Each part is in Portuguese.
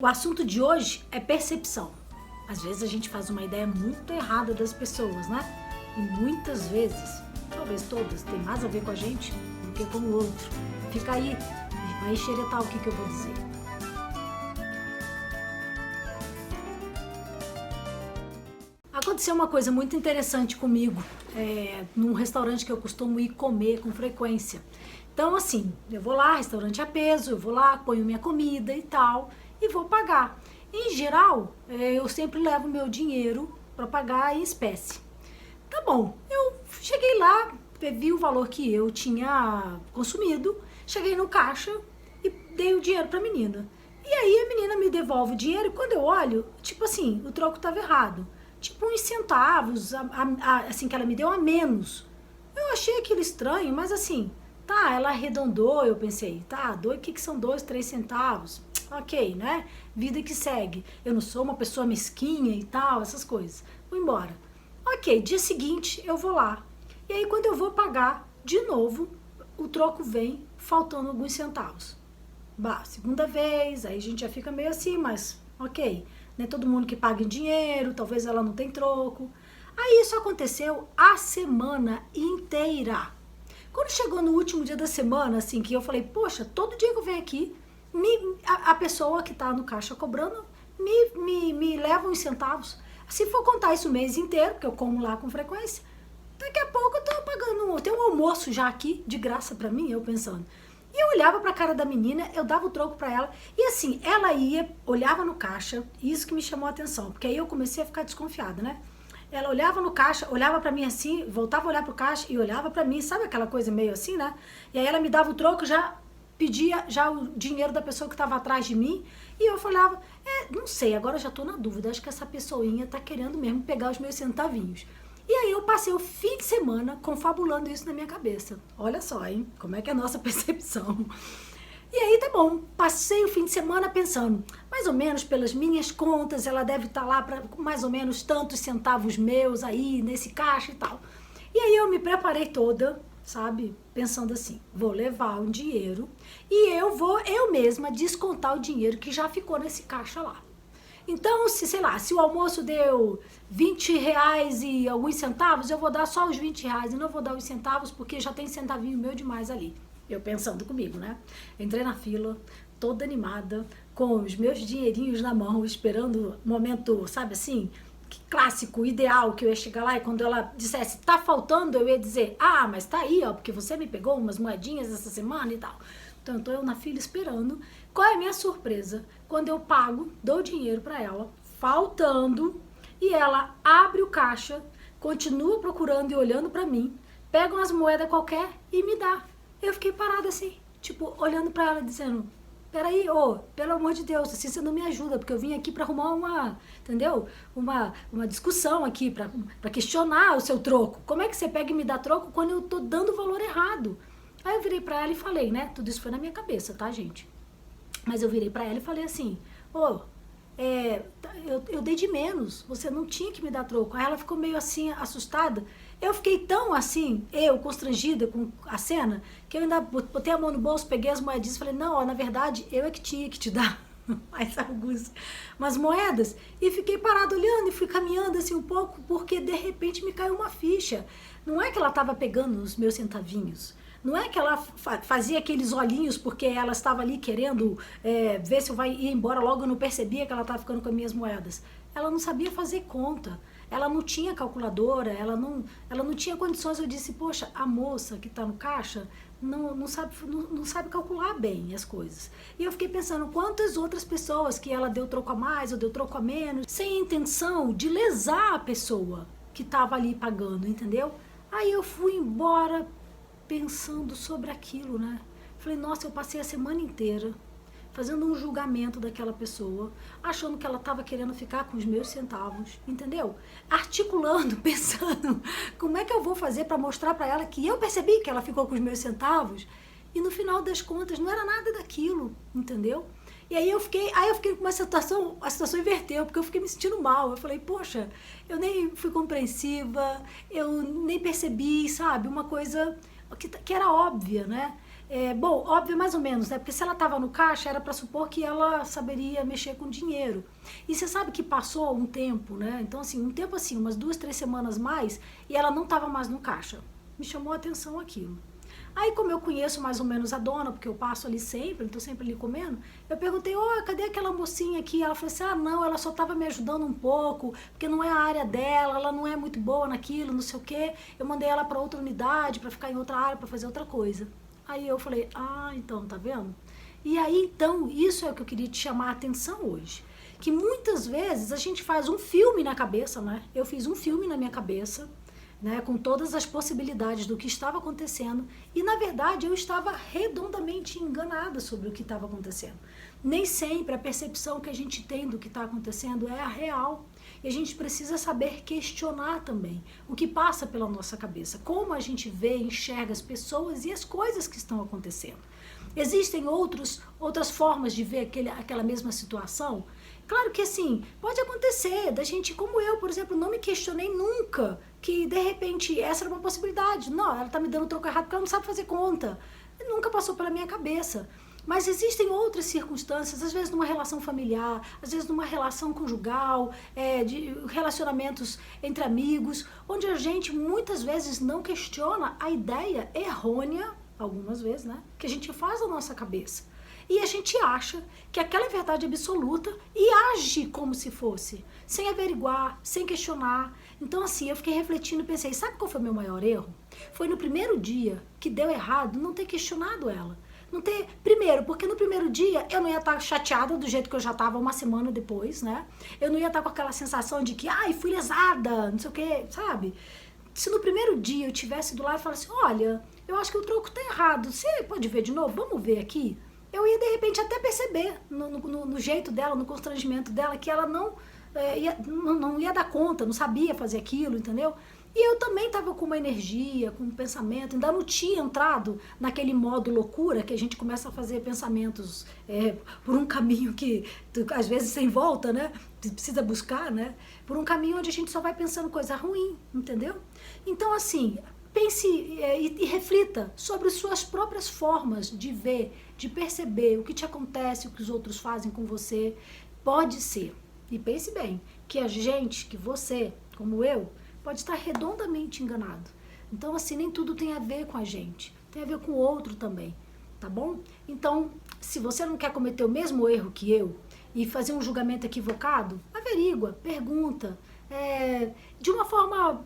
O assunto de hoje é percepção. Às vezes a gente faz uma ideia muito errada das pessoas, né? E muitas vezes, talvez todas, tem mais a ver com a gente do que com o outro. Fica aí, vai xeretar o que eu vou dizer. Aconteceu uma coisa muito interessante comigo, num restaurante que eu costumo ir comer com frequência. Então assim, eu vou lá, restaurante a peso, eu vou lá, ponho minha comida e tal, e vou pagar. Em geral, eu sempre levo meu dinheiro para pagar em espécie. Tá bom, eu cheguei lá, vi o valor que eu tinha consumido, cheguei no caixa e dei o dinheiro pra menina. E aí a menina me devolve o dinheiro e quando eu olho, tipo assim, o troco tava errado. Tipo uns centavos, assim, que ela me deu a menos. Eu achei aquilo estranho, mas assim, tá, ela arredondou, eu pensei, tá, o que são 2, 3 centavos? Ok, né? Vida que segue. Eu não sou uma pessoa mesquinha e tal, essas coisas. Vou embora. Ok, dia seguinte eu vou lá. E aí quando eu vou pagar, de novo, o troco vem faltando alguns centavos. Bah, segunda vez, aí a gente já fica meio assim, mas ok. Não é todo mundo que paga em dinheiro, talvez ela não tem troco. Aí isso aconteceu a semana inteira. Quando chegou no último dia da semana, assim, que eu falei, poxa, todo dia que eu venho aqui, a pessoa que tá no caixa cobrando me leva uns centavos. Se for contar isso o mês inteiro, que eu como lá com frequência, daqui a pouco eu tô pagando, tem um almoço já aqui, de graça pra mim, eu pensando. E eu olhava pra cara da menina, eu dava o troco pra ela, e assim, ela ia, olhava no caixa, isso que me chamou a atenção, porque aí eu comecei a ficar desconfiada, né? Ela olhava no caixa, olhava pra mim assim, voltava a olhar pro caixa e olhava pra mim, sabe aquela coisa meio assim, né? E aí ela me dava o troco, já pedia já o dinheiro da pessoa que estava atrás de mim, e eu falava, não sei, agora eu já tô na dúvida, acho que essa pessoinha tá querendo mesmo pegar os meus centavinhos. E aí eu passei o fim de semana confabulando isso na minha cabeça. Olha só, hein, como é que é a nossa percepção. E aí tá bom, passei o fim de semana pensando, mais ou menos pelas minhas contas, ela deve estar lá para mais ou menos tantos centavos meus aí nesse caixa e tal. E aí eu me preparei toda, sabe, pensando assim, vou levar um dinheiro e eu vou eu mesma descontar o dinheiro que já ficou nesse caixa lá. Então, sei lá, se o almoço deu 20 reais e alguns centavos, eu vou dar só os 20 reais e não vou dar os centavos porque já tem centavinho meu demais ali. Eu pensando comigo, né? Entrei na fila, toda animada, com os meus dinheirinhos na mão, esperando o momento, sabe assim, clássico, ideal, que eu ia chegar lá e quando ela dissesse, tá faltando, eu ia dizer, ah, mas tá aí, ó, porque você me pegou umas moedinhas essa semana e tal. Então, tô eu na fila esperando. Qual é a minha surpresa? Quando eu pago, dou dinheiro pra ela, faltando, e ela abre o caixa, continua procurando e olhando pra mim, pega umas moedas qualquer e me dá. Eu fiquei parada assim, tipo, olhando pra ela, dizendo, peraí, pelo amor de Deus, assim você não me ajuda, porque eu vim aqui pra arrumar entendeu? Uma discussão aqui, pra questionar o seu troco. Como é que você pega e me dá troco quando eu tô dando o valor errado? Aí eu virei pra ela e falei, né, tudo isso foi na minha cabeça, tá, gente? Mas eu virei pra ela e falei assim, eu dei de menos, você não tinha que me dar troco. Aí ela ficou meio assim, assustada. Eu fiquei tão assim, constrangida com a cena, que eu ainda botei a mão no bolso, peguei as moedinhas e falei, não, na verdade, eu é que tinha que te dar mais umas moedas. E fiquei parada olhando e fui caminhando assim um pouco, porque de repente me caiu uma ficha. Não é que ela estava pegando os meus centavinhos. Não é que ela fazia aqueles olhinhos porque ela estava ali querendo ver se eu ia embora logo, eu não percebia que ela estava ficando com as minhas moedas. Ela não sabia fazer conta, ela não tinha calculadora, ela não tinha condições. Eu disse, poxa, a moça que está no caixa não sabe calcular bem as coisas. E eu fiquei pensando, quantas outras pessoas que ela deu troco a mais ou deu troco a menos, sem intenção de lesar a pessoa que estava ali pagando, entendeu? Aí eu fui embora pensando sobre aquilo, né? Falei, nossa, eu passei a semana inteira fazendo um julgamento daquela pessoa, achando que ela estava querendo ficar com os meus centavos, entendeu? Articulando, pensando, como é que eu vou fazer para mostrar para ela que eu percebi que ela ficou com os meus centavos e no final das contas não era nada daquilo, entendeu? E aí eu fiquei com uma situação, a situação inverteu, porque eu fiquei me sentindo mal. Eu falei, poxa, eu nem fui compreensiva, eu nem percebi, sabe, uma coisa que era óbvia, né? Bom, óbvio, mais ou menos, né? Porque se ela estava no caixa, era para supor que ela saberia mexer com dinheiro. E você sabe que passou um tempo, né? Então, assim, um tempo assim, umas 2, 3 semanas mais, e ela não estava mais no caixa. Me chamou a atenção aquilo. Aí, como eu conheço mais ou menos a dona, porque eu passo ali sempre, estou sempre ali comendo, eu perguntei, cadê aquela mocinha aqui? Ela falou assim, não, ela só estava me ajudando um pouco, porque não é a área dela, ela não é muito boa naquilo, não sei o quê. Eu mandei ela para outra unidade, para ficar em outra área, para fazer outra coisa. Aí eu falei, então, tá vendo? E aí, então, isso é o que eu queria te chamar a atenção hoje. Que muitas vezes a gente faz um filme na cabeça, né? Eu fiz um filme na minha cabeça, né, com todas as possibilidades do que estava acontecendo, e na verdade eu estava redondamente enganada sobre o que estava acontecendo. Nem sempre a percepção que a gente tem do que está acontecendo é a real, e a gente precisa saber questionar também o que passa pela nossa cabeça, como a gente vê e enxerga as pessoas e as coisas que estão acontecendo. Existem outras formas de ver aquela mesma situação? Claro que assim, pode acontecer da gente, como eu, por exemplo, não me questionei nunca que de repente essa era uma possibilidade. Não, ela tá me dando o troco errado porque ela não sabe fazer conta. Nunca passou pela minha cabeça. Mas existem outras circunstâncias, às vezes numa relação familiar, às vezes numa relação conjugal, de relacionamentos entre amigos, onde a gente muitas vezes não questiona a ideia errônea, algumas vezes, né, que a gente faz na nossa cabeça. E a gente acha que aquela é verdade absoluta e age como se fosse, sem averiguar, sem questionar. Então assim, eu fiquei refletindo e pensei, sabe qual foi o meu maior erro? Foi no primeiro dia que deu errado não ter questionado ela. Primeiro, porque no primeiro dia eu não ia estar chateada do jeito que eu já estava uma semana depois, né? Eu não ia estar com aquela sensação de que, fui lesada, não sei o que, sabe? Se no primeiro dia eu tivesse do lado e falasse, olha, eu acho que o troco tá errado, você pode ver de novo? Vamos ver aqui? Eu ia de repente até perceber no jeito dela, no constrangimento dela, que ela não ia dar conta, não sabia fazer aquilo, entendeu? E eu também estava com uma energia, com um pensamento, ainda não tinha entrado naquele modo loucura que a gente começa a fazer pensamentos por um caminho que às vezes sem volta, né? Precisa buscar, né? Por um caminho onde a gente só vai pensando coisa ruim, entendeu? Então assim, pense e reflita sobre suas próprias formas de ver, de perceber o que te acontece, o que os outros fazem com você. Pode ser, e pense bem, que você, como eu, pode estar redondamente enganado. Então assim, nem tudo tem a ver com a gente, tem a ver com o outro também, tá bom? Então, se você não quer cometer o mesmo erro que eu e fazer um julgamento equivocado, averigua, pergunta, de uma forma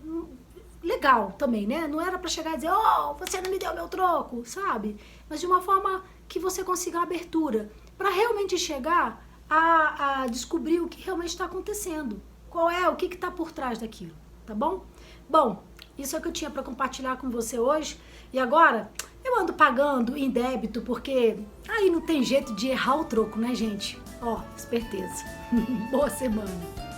legal também, né? Não era pra chegar e dizer, você não me deu meu troco, sabe? Mas de uma forma que você consiga abertura, pra realmente chegar a descobrir o que realmente está acontecendo. O que está por trás daquilo, tá bom? Bom, isso é o que eu tinha pra compartilhar com você hoje. E agora, eu ando pagando em débito, porque aí não tem jeito de errar o troco, né, gente? Esperteza. Boa semana.